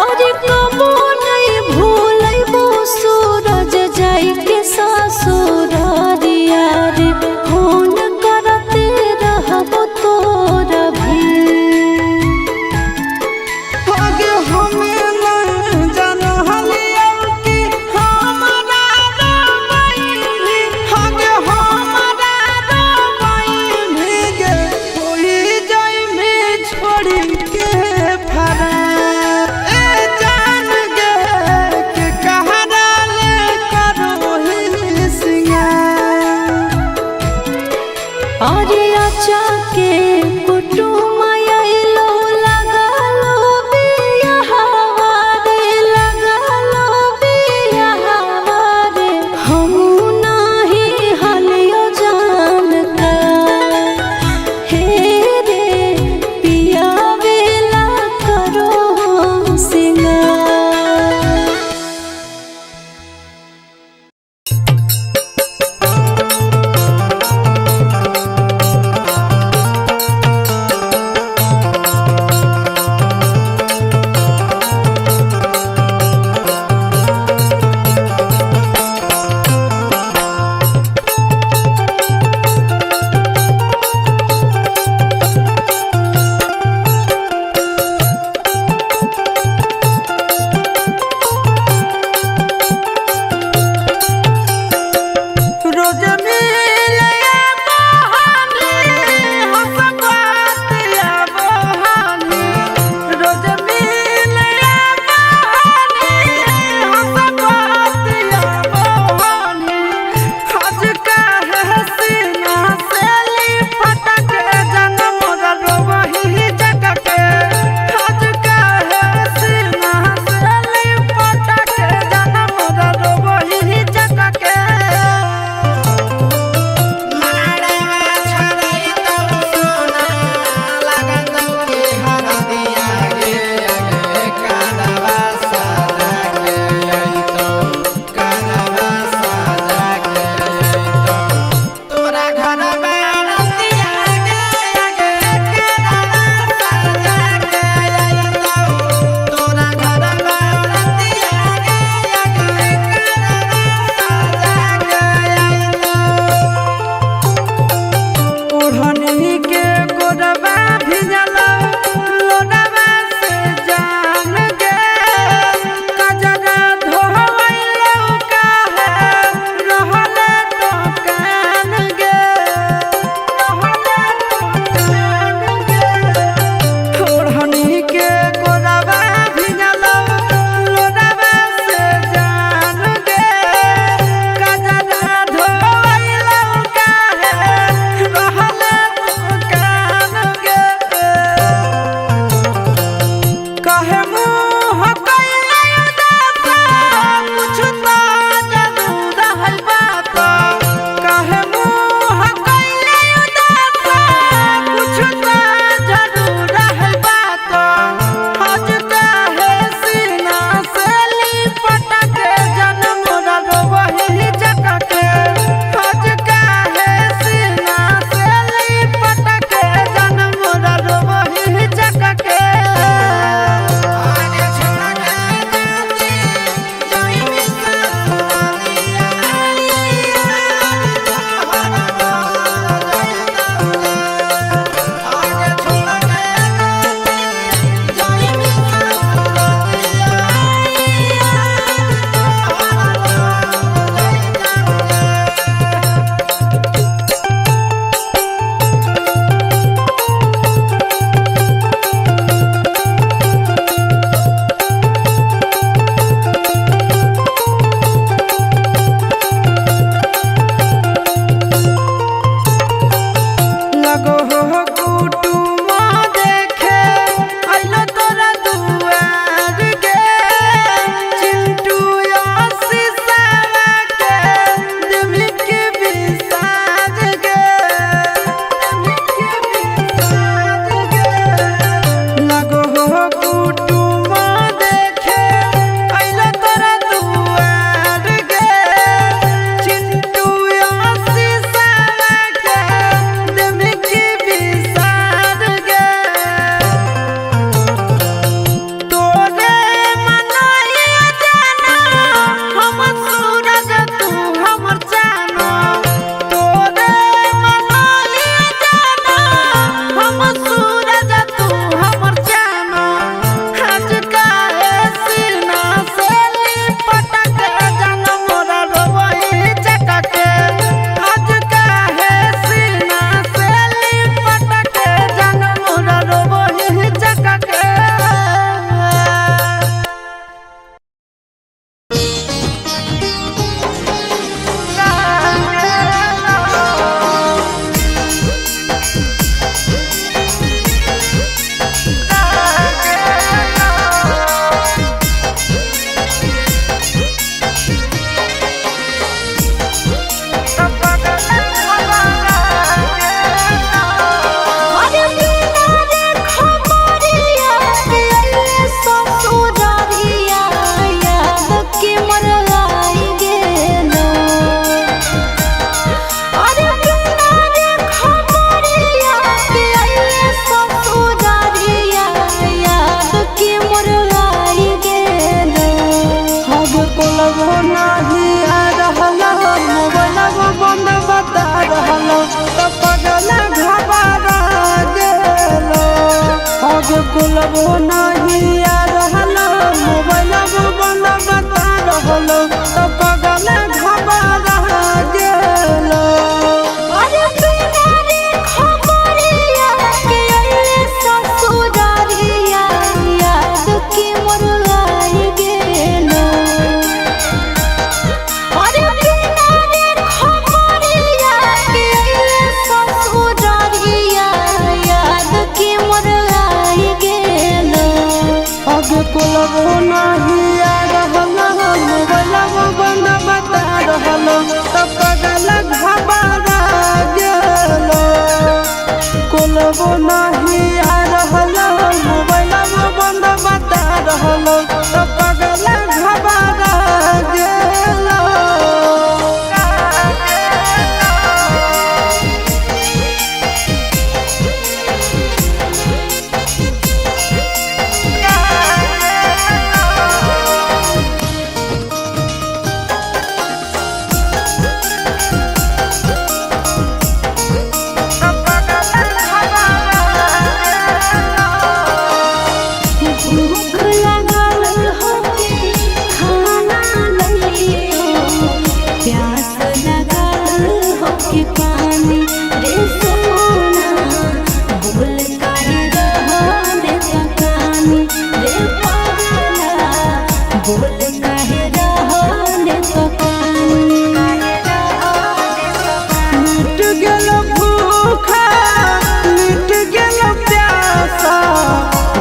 और कबो नहीं भूलबो सूरज जाई के ससुरारिया रे फोन करते रहबो तोरा भी आगे हमें नहीं जानलिया कि हमारा रोबई आगे हमारा रोबई भीगे कोई जाई में छोड़ी के फरा जान गे के कहरा ले करो ही सिंगार कोलबो नाही आ रहल मोबाइलवा बंद बता रहल तो पगल घबरा गेल आगे कोलबो नाही आ रहल मोबाइलवा बंद बता रहल तो पगल घबरा गेल अरे बिना रे खबरिया के अइले ससुरारिया याद के मोर आई गेलो अरे बिना रे खबरिया के अइले ससुरारिया याद के मोर आई गेलो आगे कोलबो नाही आ रहल मोबाइलवा बंद बता रहल तो पगल घबरा गेल कोलबो नाही आ रहल मोबाइलवा बंद बता रहल तो पगल घबरा गेल भूख लगल होके खाना लइयो प्यास लगल होके पानी रे सोना भूल काहे रहले तकानी रे पगला भूल काहे रहले तकानी मिट गेल भूखा मिट गेल प्यासा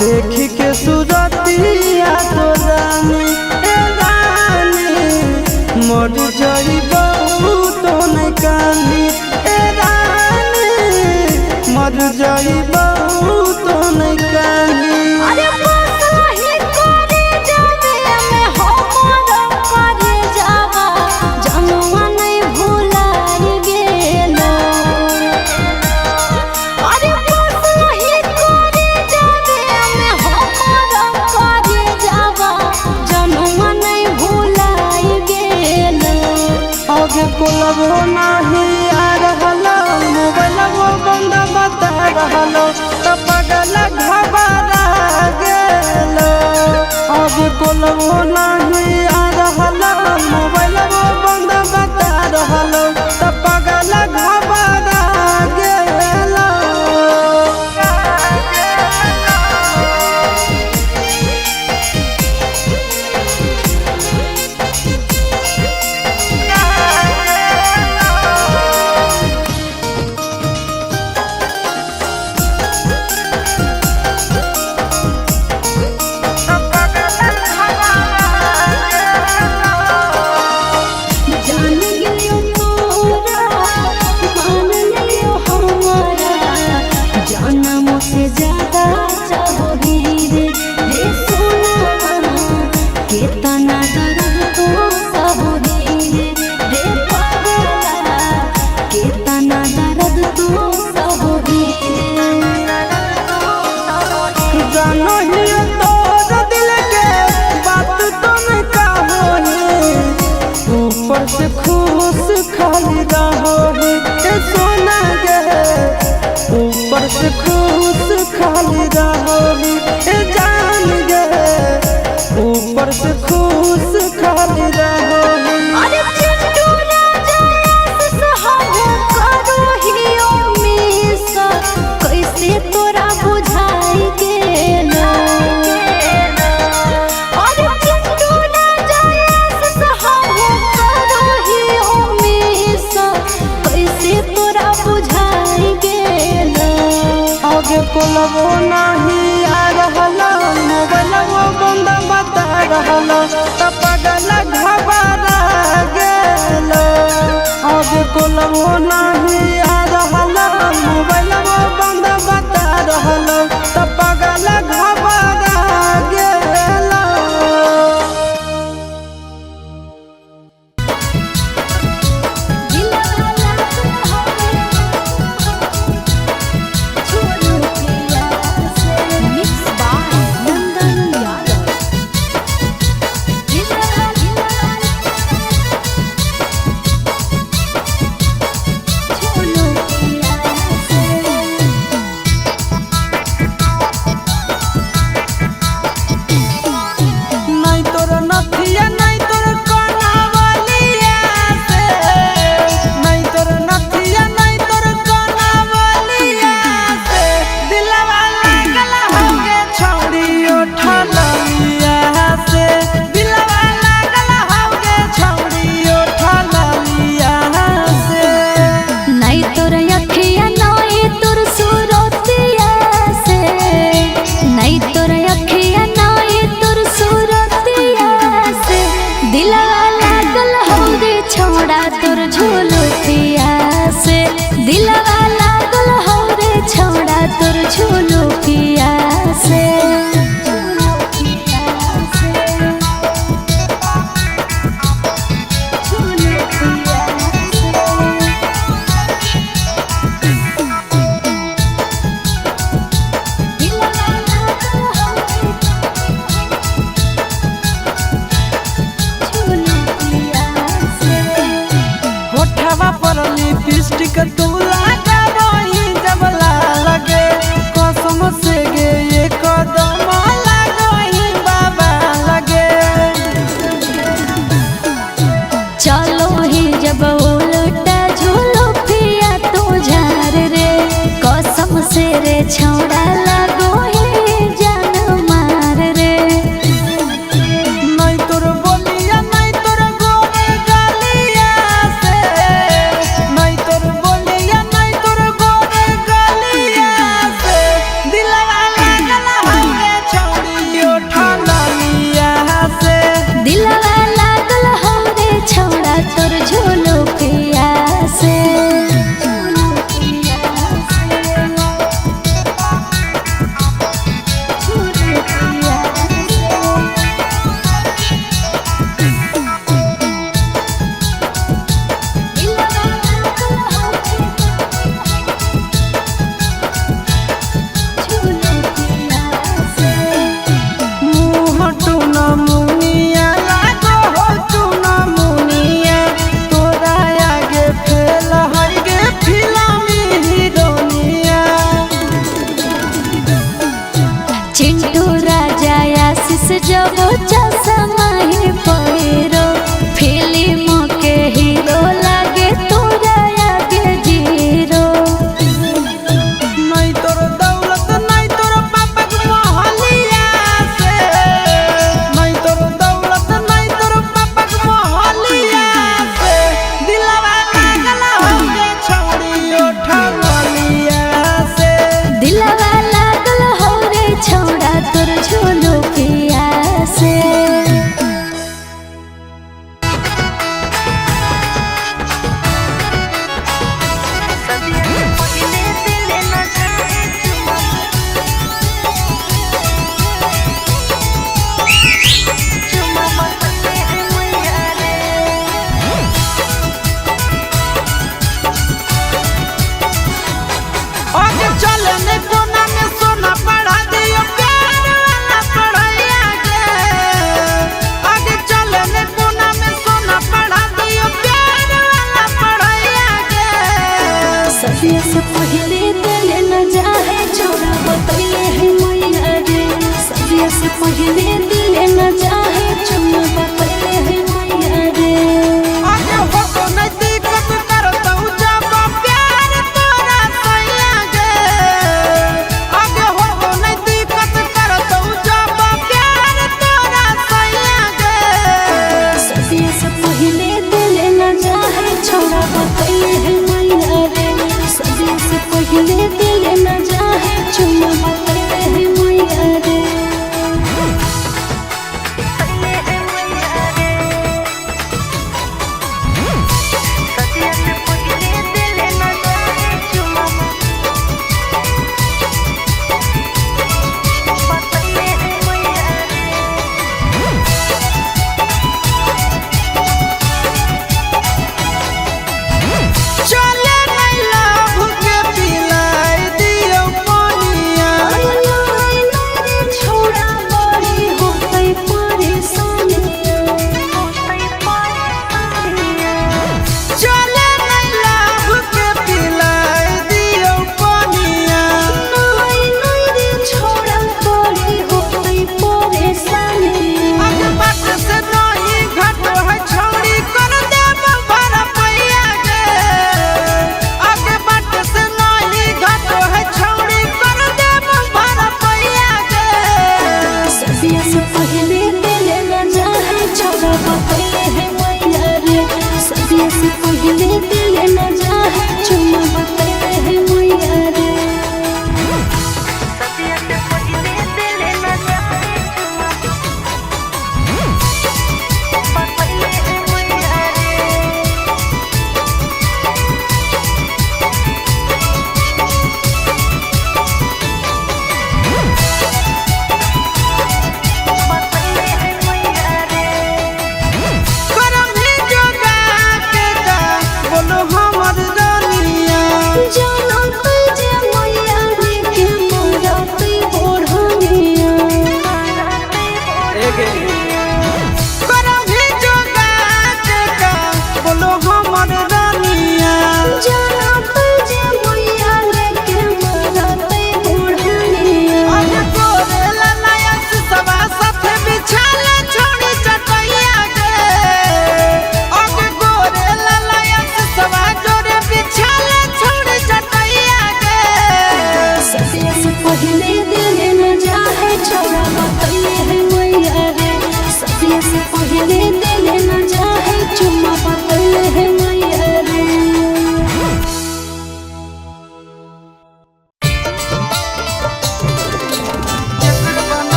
देखी के सुरतिया तो रानी ए रानी मर जाइबू तो नहीं कानी ए रानी मर जाइबू तो नहीं कानी अरे बसही करे जावे में हमर करे जावा जनुआ नहीं भुलाई गेलो अरे बसही करे जावे में हमर करे जावा जनुआ नहीं भुलाई गेलो आगे कोलबो नाही आ रहल मोबाइलवा बंद बता रहल तो पगल घबरा गेल आगे कोलबो नाही आ रहल मोबाइलवा बंद बता रहल तो पगल घबरा गेल जान गेलियो तोरा मान लियो हमारा जनम से ज्यादा चाहोगी रे सोना कितना दर्द तो सहोगी रे पगला कितना दर्द तो सहोगी जानो ही तोर दिल के बात तुम कहोही ऊपर से खुश खाली रहोही ए सोना गे ऊपर से खुश खाली रहोही ए जान गे ऊपर से खुश खाली रहोही अरे चिंटू राजा सहाहो करो हियो मिसा कैसे तोरा बुझाई गेलो अरे चिंटू राजा सहाहो करो हियो मिसा कैसे तोरा बुझाई गेलो आगे कोलबो नाही आ रहल मोबाइलवा बंद बता रहल तो पगल घबरा गेल आगे कोलबो नाही आ रहल मोबाइलवा बंद बता रहल तो पगल घबरा गेल दिलवाला हमें छोड़ के लिपस्टिक तू लगा वही जबला लगे कसम से गे ये कदम लगा वही बाबा लगे। चलो ही जब उल्टा झूलो पिया तू झार रे कसम से रे छौड़ा लगो ही जान मार रे। नहीं तोर बोलिया नहीं तोर गोरे गालिया से नहीं तोर बोलिया नहीं तोर गोरे गालिया से दिलवा लागल हमरे छौड़ी उठा लिया से दिलवा लागल हमरे छौड़ा तोर झूलो पिया से।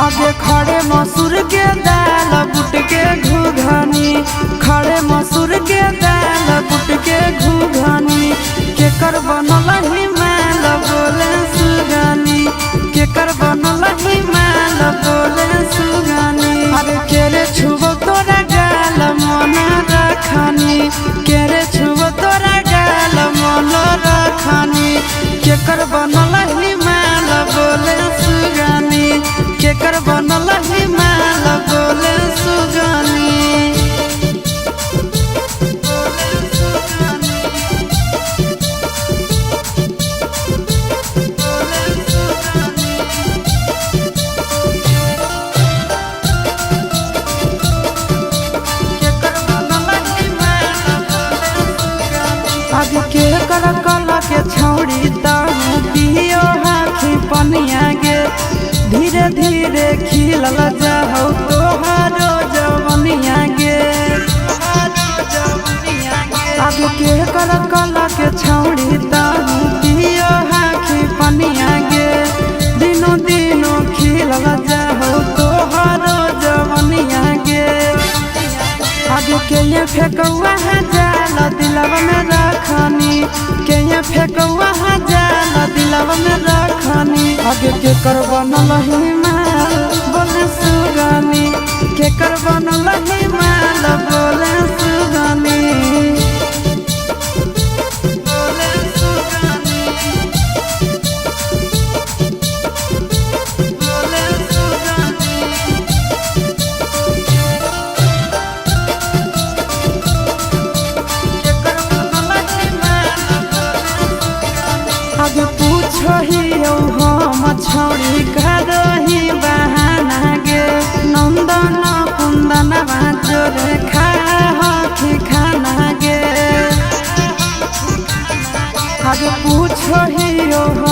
आगे खड़े मसूर के दाल बुट के घुघनी, खड़े मसूर के दाल बुट के घुघनी, केकर बनल हिमाल बोले सुगनी, केकर बनल हिमाल बोले सुगनी। अरे केरे छुबो तोरा गाल मन रखनी, केरे छुबो तोरा गाल मन रखनी, केकर बनल हिमाल बोले सुगनी, केकर बनल हिमाल बोले सुगनी। अब के कर कला के छौड़ी ताहू पियो हाथी पनिया गे, धीरे धीरे खिलल जाहौ तोहारो जवनिया गे। अब के कर कला के छौड़ी ताहू पियो हाथी पनिया गे, दिनो दिनो खिलल जाहौ तोहारो जवनिया गे। अब के ये फेकौआ जाल दिलवा में रखनी, के ये फेकौआ जाल दिलवा में रखनी। आगे के कर बनल हिमाल बोले सुगनी, के कर बनल हिमाल बोले सुगनी, बोले सुगनी, बोले सुगनी। आगे पूछो ही हम छौड़ी करही बहाना गे, नंदन कुंदन जोरे खा